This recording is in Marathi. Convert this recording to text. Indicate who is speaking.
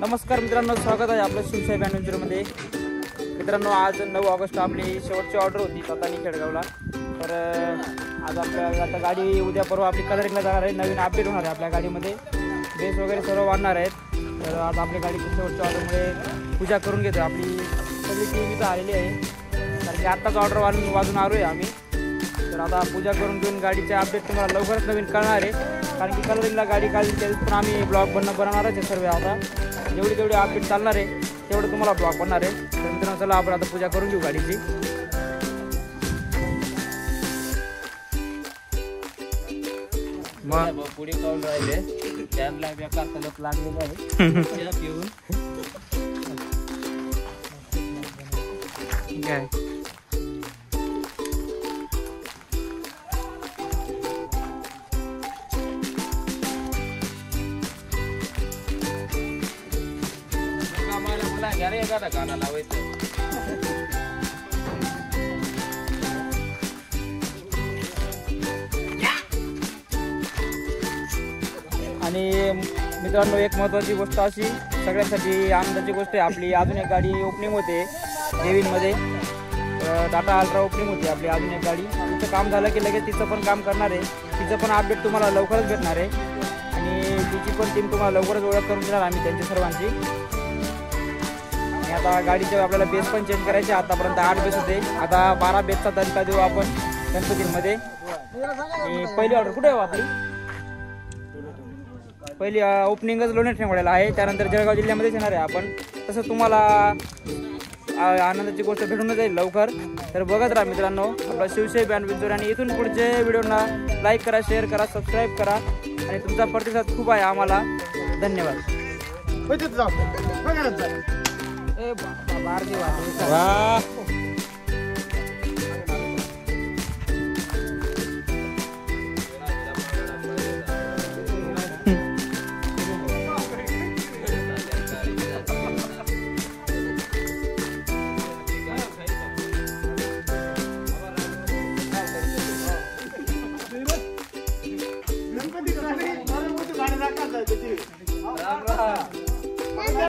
Speaker 1: नमस्कार मित्रांनो, स्वागत आहे आपलं शिवशाही ॲडव्हेंचरमध्ये। मित्रांनो, आज 9 ऑगस्ट आपली शेवटची ऑर्डर होती तातानी खेडगावला। तर आज आपल्या आता गाडी उद्या परवा आपली कलरिंगला जाणार आहे। नवीन अपडेट होणार आहे आपल्या गाडीमध्ये, बेस वगैरे सर्व वाढणार आहेत। तर आज आपल्या गाडीची शेवटची ऑर्डरमुळे पूजा करून घेतो। आपली सगळी टीम इथं आलेली आहे, कारण की आत्ताच ऑर्डर वाजून आलो आहे आम्ही। तर आता पूजा करून घेऊन गाडीचे अपडेट तुम्हाला लवकरच नवीन कळणार आहे, कारण की कलरिंगला गाडी काढली त्यावेळेस पण आम्ही ब्लॉग बनवणारच आहे सर्व। आता जेवढे अपडेट चालणार आहे तेवढं तुम्हाला ब्लॉग बनणार आहे। तर मित्रांनो, चला आपण आता पूजा करून घेऊ गाडीची।
Speaker 2: मग पुढे काढून राहिले त्याला बेकार तलप लागलेलं आहे पिऊन
Speaker 1: काय
Speaker 2: मला घ्या एखादा गाणं लावायचं।
Speaker 1: आणि मित्रांनो, एक महत्त्वाची गोष्ट अशी सगळ्यांसाठी आनंदाची गोष्ट आहे, आपली अजून एक गाडी ओपनिंग होते देवींमध्ये। टाटा अल्ट्रा ओपनिंग होती आपली अजून एक गाडी। तिचं काम झालं की लगेच तिचं पण काम करणार आहे, तिचं पण अपडेट तुम्हाला लवकरच भेटणार आहे। आणि तिची पण टीम तुम्हाला लवकरच ओळख करून देणार आम्ही त्यांच्या सर्वांची। आणि आता गाडीचे आपल्याला बेस पण चेंज करायचे। आतापर्यंत 8 बेस होते, आता 12 बेसचा तरीका देऊ आपण गणपतींमध्ये। आणि पहिली ऑर्डर कुठे आहे आपली? पहिली ओपनिंगच लोणेर ठेंगोड्याला आहे, त्यानंतर जळगाव जिल्ह्यामध्येच येणार आहे आपण। तसं तुम्हाला आनंदाची गोष्ट भेटून जाईल लवकर। तर बघत राहा मित्रांनो आपला शिवशाही ॲडव्हेंचर, आणि इथून पुढचे व्हिडिओना लाईक करा, शेअर करा, सबस्क्राईब करा, आणि तुमचा प्रतिसाद खूप आहे आम्हाला। धन्यवाद।
Speaker 3: वाह